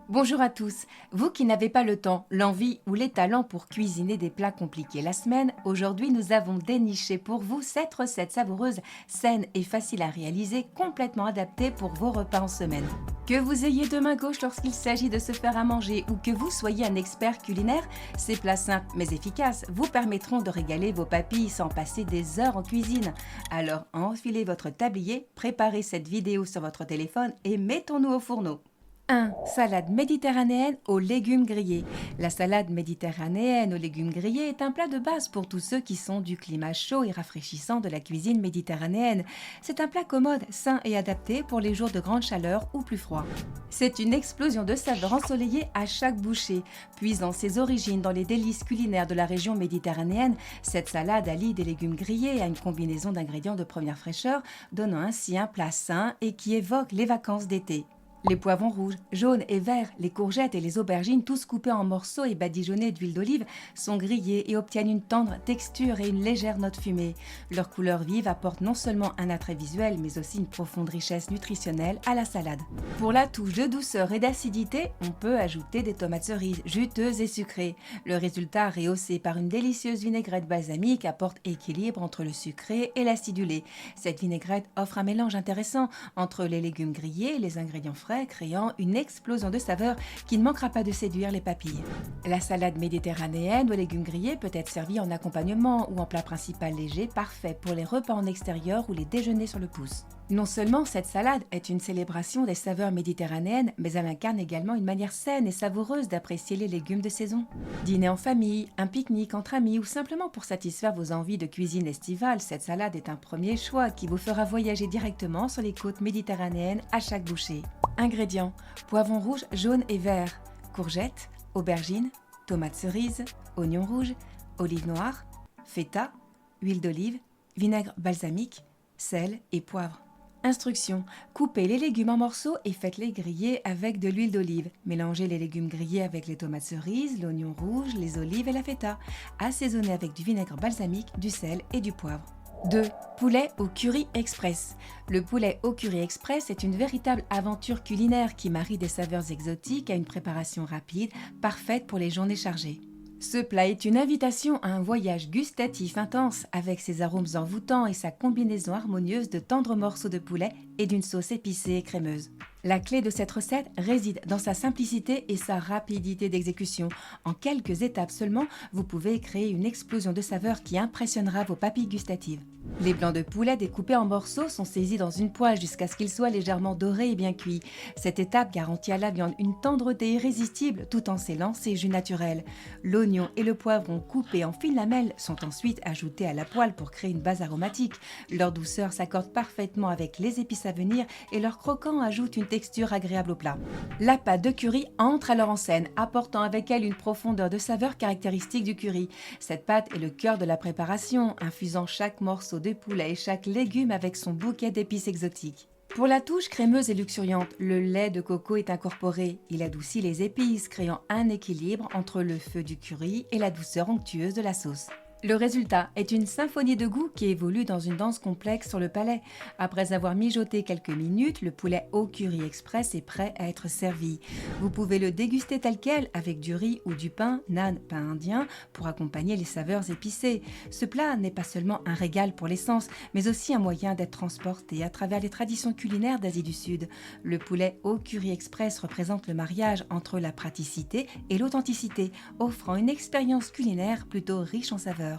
Bonjour à tous. Vous qui n'avez pas le temps, l'envie ou les talents pour cuisiner des plats compliqués la semaine, aujourd'hui nous avons déniché pour vous 7 recettes savoureuses, saines et faciles à réaliser, complètement adaptées pour vos repas en semaine. Que vous ayez deux mains gauches lorsqu'il s'agit de se faire à manger ou que vous soyez un expert culinaire, ces plats simples mais efficaces vous permettront de régaler vos papilles sans passer des heures en cuisine. Alors enfilez votre tablier, préparez cette vidéo sur votre téléphone et mettons-nous au fourneau. 1. Salade méditerranéenne aux légumes grillés. La salade méditerranéenne aux légumes grillés est un plat de base pour tous ceux qui sont du climat chaud et rafraîchissant de la cuisine méditerranéenne. C'est un plat commode, sain et adapté pour les jours de grande chaleur ou plus froid. C'est une explosion de saveurs ensoleillées à chaque bouchée. Puisant ses origines dans les délices culinaires de la région méditerranéenne, cette salade allie des légumes grillés à une combinaison d'ingrédients de première fraîcheur, donnant ainsi un plat sain et qui évoque les vacances d'été. Les poivrons rouges, jaunes et verts, les courgettes et les aubergines, tous coupés en morceaux et badigeonnés d'huile d'olive, sont grillés et obtiennent une tendre texture et une légère note fumée. Leur couleur vive apporte non seulement un attrait visuel, mais aussi une profonde richesse nutritionnelle à la salade. Pour la touche de douceur et d'acidité, on peut ajouter des tomates cerises, juteuses et sucrées. Le résultat, rehaussé par une délicieuse vinaigrette balsamique, apporte équilibre entre le sucré et l'acidulé. Cette vinaigrette offre un mélange intéressant entre les légumes grillés et les ingrédients frais, créant une explosion de saveurs qui ne manquera pas de séduire les papilles. La salade méditerranéenne aux légumes grillés peut être servie en accompagnement ou en plat principal léger, parfait pour les repas en extérieur ou les déjeuners sur le pouce. Non seulement cette salade est une célébration des saveurs méditerranéennes, mais elle incarne également une manière saine et savoureuse d'apprécier les légumes de saison. Dîner en famille, un pique-nique entre amis ou simplement pour satisfaire vos envies de cuisine estivale, cette salade est un premier choix qui vous fera voyager directement sur les côtes méditerranéennes à chaque bouchée. Ingrédients: poivrons rouges, jaunes et verts, courgettes, aubergines, tomates cerises, oignons rouges, olives noires, feta, huile d'olive, vinaigre balsamique, sel et poivre. Instructions: coupez les légumes en morceaux et faites-les griller avec de l'huile d'olive. Mélangez les légumes grillés avec les tomates cerises, l'oignon rouge, les olives et la feta. Assaisonnez avec du vinaigre balsamique, du sel et du poivre. 2. Poulet au curry express. Le poulet au curry express est une véritable aventure culinaire qui marie des saveurs exotiques à une préparation rapide, parfaite pour les journées chargées. Ce plat est une invitation à un voyage gustatif intense avec ses arômes envoûtants et sa combinaison harmonieuse de tendres morceaux de poulet et d'une sauce épicée et crémeuse. La clé de cette recette réside dans sa simplicité et sa rapidité d'exécution. En quelques étapes seulement, vous pouvez créer une explosion de saveurs qui impressionnera vos papilles gustatives. Les blancs de poulet découpés en morceaux sont saisis dans une poêle jusqu'à ce qu'ils soient légèrement dorés et bien cuits. Cette étape garantit à la viande une tendreté irrésistible tout en scellant ses jus naturels. L'oignon et le poivron coupés en fines lamelles sont ensuite ajoutés à la poêle pour créer une base aromatique. Leur douceur s'accorde parfaitement avec les épices à venir et leur croquant ajoute une texture agréable au plat. La pâte de curry entre alors en scène, apportant avec elle une profondeur de saveur caractéristique du curry. Cette pâte est le cœur de la préparation, infusant chaque morceau de poulet et chaque légume avec son bouquet d'épices exotiques. Pour la touche crémeuse et luxuriante, le lait de coco est incorporé. Il adoucit les épices, créant un équilibre entre le feu du curry et la douceur onctueuse de la sauce. Le résultat est une symphonie de goût qui évolue dans une danse complexe sur le palais. Après avoir mijoté quelques minutes, le poulet au curry express est prêt à être servi. Vous pouvez le déguster tel quel avec du riz ou du pain, naan, pain indien, pour accompagner les saveurs épicées. Ce plat n'est pas seulement un régal pour les sens, mais aussi un moyen d'être transporté à travers les traditions culinaires d'Asie du Sud. Le poulet au curry express représente le mariage entre la praticité et l'authenticité, offrant une expérience culinaire plutôt riche en saveurs.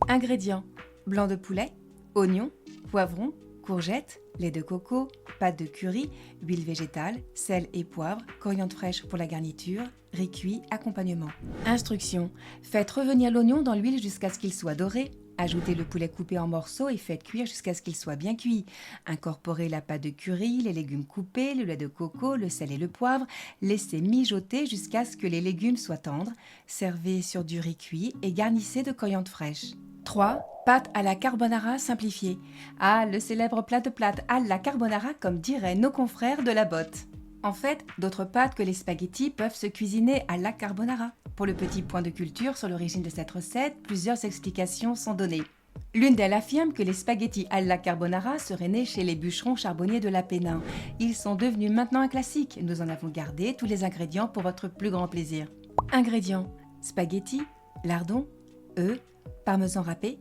Ingrédients: blanc de poulet, oignons, poivrons, courgettes, lait de coco, pâte de curry, huile végétale, sel et poivre, coriandre fraîche pour la garniture, riz cuit, accompagnement. Instructions: faites revenir l'oignon dans l'huile jusqu'à ce qu'il soit doré. Ajoutez le poulet coupé en morceaux et faites cuire jusqu'à ce qu'il soit bien cuit. Incorporez la pâte de curry, les légumes coupés, le lait de coco, le sel et le poivre. Laissez mijoter jusqu'à ce que les légumes soient tendres. Servez sur du riz cuit et garnissez de coriandre fraîche. 3. Pâte à la carbonara simplifiée. Ah, le célèbre plat de pâtes à la carbonara comme diraient nos confrères de la botte. En fait, d'autres pâtes que les spaghettis peuvent se cuisiner à la carbonara. Pour le petit point de culture sur l'origine de cette recette, plusieurs explications sont données. L'une d'elles affirme que les spaghettis alla carbonara seraient nés chez les bûcherons charbonniers de l'Appennin. Ils sont devenus maintenant un classique. Nous en avons gardé tous les ingrédients pour votre plus grand plaisir. Ingrédients: spaghettis, lardons, œufs, parmesan râpé,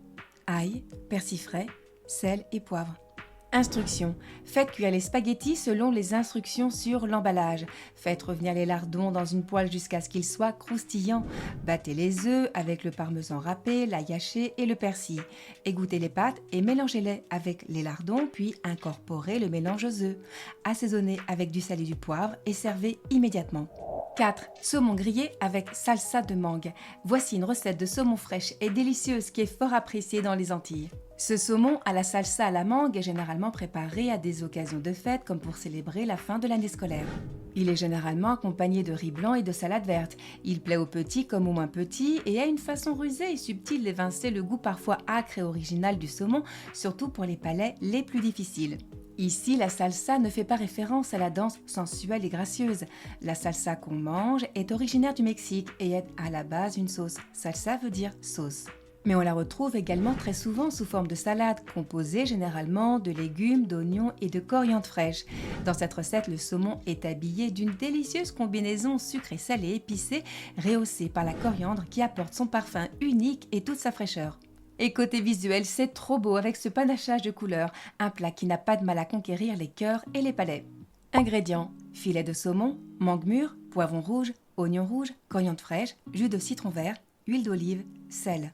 ail, persil frais, sel et poivre. Instructions: faites cuire les spaghettis selon les instructions sur l'emballage. Faites revenir les lardons dans une poêle jusqu'à ce qu'ils soient croustillants. Battez les œufs avec le parmesan râpé, l'ail haché et le persil. Égouttez les pâtes et mélangez-les avec les lardons, puis incorporez le mélange aux œufs. Assaisonnez avec du sel et du poivre et servez immédiatement. 4. Saumon grillé avec salsa de mangue. Voici une recette de saumon fraîche et délicieuse qui est fort appréciée dans les Antilles. Ce saumon à la salsa à la mangue est généralement préparé à des occasions de fête comme pour célébrer la fin de l'année scolaire. Il est généralement accompagné de riz blanc et de salade verte. Il plaît aux petits comme aux moins petits et a une façon rusée et subtile d'évincer le goût parfois acre et original du saumon, surtout pour les palais les plus difficiles. Ici, la salsa ne fait pas référence à la danse sensuelle et gracieuse. La salsa qu'on mange est originaire du Mexique et est à la base une sauce. Salsa veut dire sauce. Mais on la retrouve également très souvent sous forme de salade, composée généralement de légumes, d'oignons et de coriandre fraîche. Dans cette recette, le saumon est habillé d'une délicieuse combinaison sucré, salé, épicé, rehaussée par la coriandre qui apporte son parfum unique et toute sa fraîcheur. Et côté visuel, c'est trop beau avec ce panachage de couleurs, un plat qui n'a pas de mal à conquérir les cœurs et les palais. Ingrédients: filet de saumon, mangue mûre, poivron rouge, oignon rouge, coriandre fraîche, jus de citron vert, huile d'olive, sel.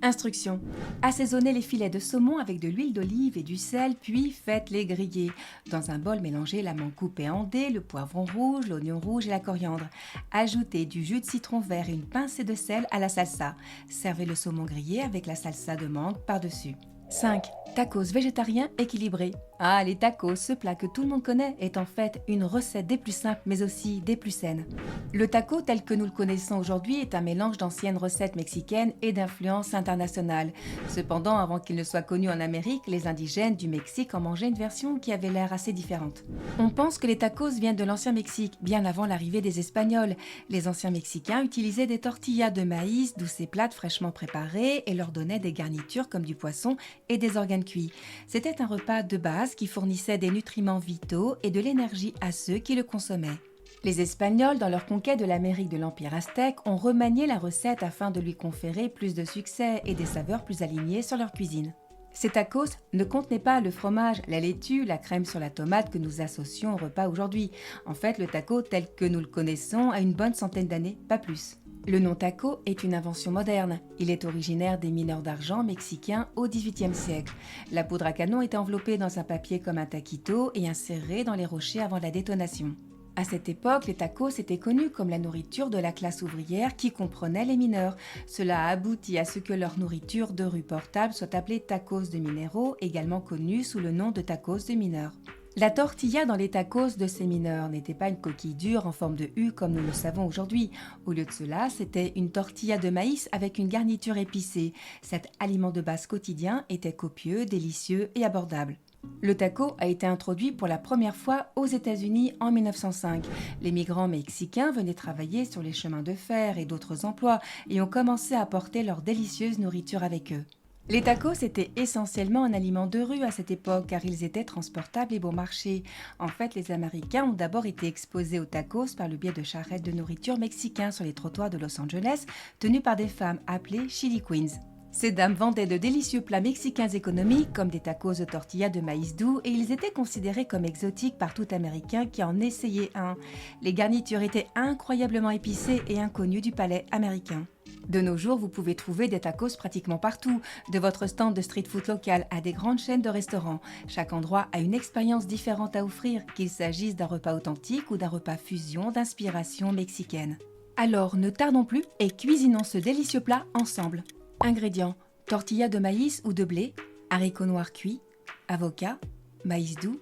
Instructions: assaisonnez les filets de saumon avec de l'huile d'olive et du sel, puis faites-les griller. Dans un bol, mélangez la mangue coupée en dés, le poivron rouge, l'oignon rouge et la coriandre. Ajoutez du jus de citron vert et une pincée de sel à la salsa. Servez le saumon grillé avec la salsa de mangue par-dessus. 5. Tacos végétariens équilibrés. Ah, les tacos, ce plat que tout le monde connaît, est en fait une recette des plus simples mais aussi des plus saines. Le taco tel que nous le connaissons aujourd'hui est un mélange d'anciennes recettes mexicaines et d'influences internationales. Cependant, avant qu'il ne soit connu en Amérique, les indigènes du Mexique en mangeaient une version qui avait l'air assez différente. On pense que les tacos viennent de l'ancien Mexique, bien avant l'arrivée des Espagnols. Les anciens Mexicains utilisaient des tortillas de maïs, d'où ces plats fraîchement préparés, et leur donnaient des garnitures comme du poisson et des organes cuits. C'était un repas de base qui fournissait des nutriments vitaux et de l'énergie à ceux qui le consommaient. Les Espagnols, dans leur conquête de l'Amérique de l'Empire aztèque, ont remanié la recette afin de lui conférer plus de succès et des saveurs plus alignées sur leur cuisine. Ces tacos ne contenaient pas le fromage, la laitue, la crème sur la tomate que nous associons au repas aujourd'hui. En fait, le taco tel que nous le connaissons a une bonne centaine d'années, pas plus. Le nom taco est une invention moderne. Il est originaire des mineurs d'argent mexicains au XVIIIe siècle. La poudre à canon était enveloppée dans un papier comme un taquito et insérée dans les rochers avant la détonation. À cette époque, les tacos étaient connus comme la nourriture de la classe ouvrière qui comprenait les mineurs. Cela a abouti à ce que leur nourriture de rue portable soit appelée tacos de minéraux, également connue sous le nom de tacos de mineurs. La tortilla dans les tacos de ces mineurs n'était pas une coquille dure en forme de U comme nous le savons aujourd'hui. Au lieu de cela, c'était une tortilla de maïs avec une garniture épicée. Cet aliment de base quotidien était copieux, délicieux et abordable. Le taco a été introduit pour la première fois aux États-Unis en 1905. Les migrants mexicains venaient travailler sur les chemins de fer et d'autres emplois et ont commencé à apporter leur délicieuse nourriture avec eux. Les tacos étaient essentiellement un aliment de rue à cette époque car ils étaient transportables et bon marché. En fait, les Américains ont d'abord été exposés aux tacos par le biais de charrettes de nourriture mexicains sur les trottoirs de Los Angeles, tenues par des femmes appelées Chili Queens. Ces dames vendaient de délicieux plats mexicains économiques comme des tacos de tortilla de maïs doux et ils étaient considérés comme exotiques par tout Américain qui en essayait un. Les garnitures étaient incroyablement épicées et inconnues du palais américain. De nos jours, vous pouvez trouver des tacos pratiquement partout, de votre stand de street food local à des grandes chaînes de restaurants. Chaque endroit a une expérience différente à offrir, qu'il s'agisse d'un repas authentique ou d'un repas fusion d'inspiration mexicaine. Alors ne tardons plus et cuisinons ce délicieux plat ensemble. Ingrédients: tortilla de maïs ou de blé, haricots noirs cuits, avocat, maïs doux,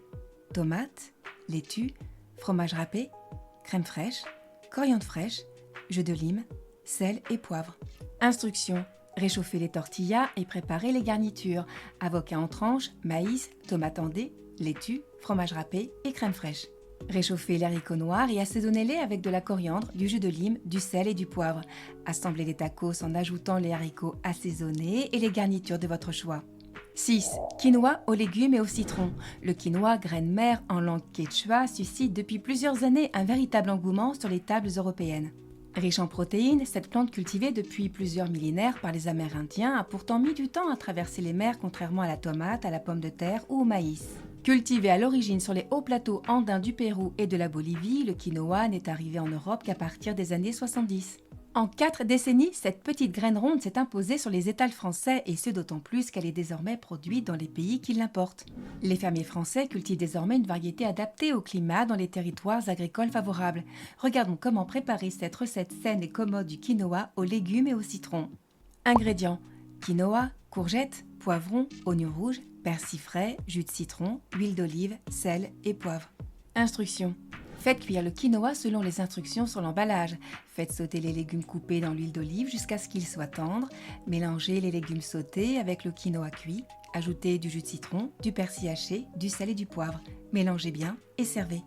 tomates, laitue, fromage râpé, crème fraîche, coriandre fraîche, jus de lime, sel et poivre. Instructions: réchauffer les tortillas et préparer les garnitures, avocat en tranches, maïs, tomates en dés, laitue, fromage râpé et crème fraîche. Réchauffez les haricots noirs et assaisonnez-les avec de la coriandre, du jus de lime, du sel et du poivre. Assemblez les tacos en ajoutant les haricots assaisonnés et les garnitures de votre choix. 6. Quinoa aux légumes et au citron. Le quinoa, graine mère en langue quechua, suscite depuis plusieurs années un véritable engouement sur les tables européennes. Riche en protéines, cette plante cultivée depuis plusieurs millénaires par les Amérindiens a pourtant mis du temps à traverser les mers contrairement à la tomate, à la pomme de terre ou au maïs. Cultivé à l'origine sur les hauts plateaux andins du Pérou et de la Bolivie, le quinoa n'est arrivé en Europe qu'à partir des années 70. En 4 décennies, cette petite graine ronde s'est imposée sur les étals français et ce d'autant plus qu'elle est désormais produite dans les pays qui l'importent. Les fermiers français cultivent désormais une variété adaptée au climat dans les territoires agricoles favorables. Regardons comment préparer cette recette saine et commode du quinoa aux légumes et au citron. Ingrédients: quinoa, courgettes, poivrons, oignons rouges, persil frais, jus de citron, huile d'olive, sel et poivre. Instructions: faites cuire le quinoa selon les instructions sur l'emballage. Faites sauter les légumes coupés dans l'huile d'olive jusqu'à ce qu'ils soient tendres. Mélangez les légumes sautés avec le quinoa cuit. Ajoutez du jus de citron, du persil haché, du sel et du poivre. Mélangez bien et servez.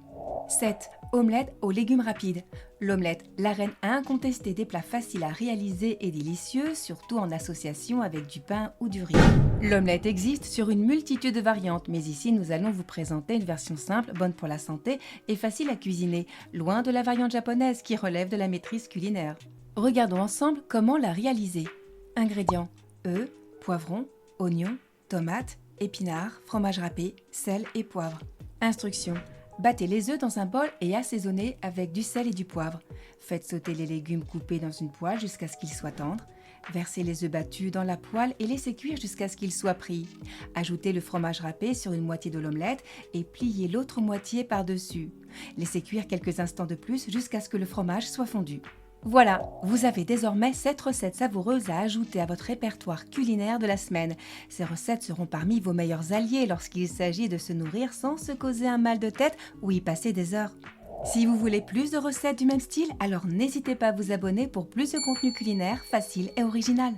7. Omelette aux légumes rapides. L'omelette, la reine incontestée des plats faciles à réaliser et délicieux, surtout en association avec du pain ou du riz. L'omelette existe sur une multitude de variantes, mais ici nous allons vous présenter une version simple, bonne pour la santé et facile à cuisiner, loin de la variante japonaise qui relève de la maîtrise culinaire. Regardons ensemble comment la réaliser. Ingrédients: œufs, poivrons, oignons, tomates, épinards, fromage râpé, sel et poivre. Instructions: battez les œufs dans un bol et assaisonnez avec du sel et du poivre. Faites sauter les légumes coupés dans une poêle jusqu'à ce qu'ils soient tendres. Versez les œufs battus dans la poêle et laissez cuire jusqu'à ce qu'ils soient pris. Ajoutez le fromage râpé sur une moitié de l'omelette et pliez l'autre moitié par-dessus. Laissez cuire quelques instants de plus jusqu'à ce que le fromage soit fondu. Voilà, vous avez désormais 7 recettes savoureuses à ajouter à votre répertoire culinaire de la semaine. Ces recettes seront parmi vos meilleurs alliés lorsqu'il s'agit de se nourrir sans se causer un mal de tête ou y passer des heures. Si vous voulez plus de recettes du même style, alors n'hésitez pas à vous abonner pour plus de contenu culinaire facile et original.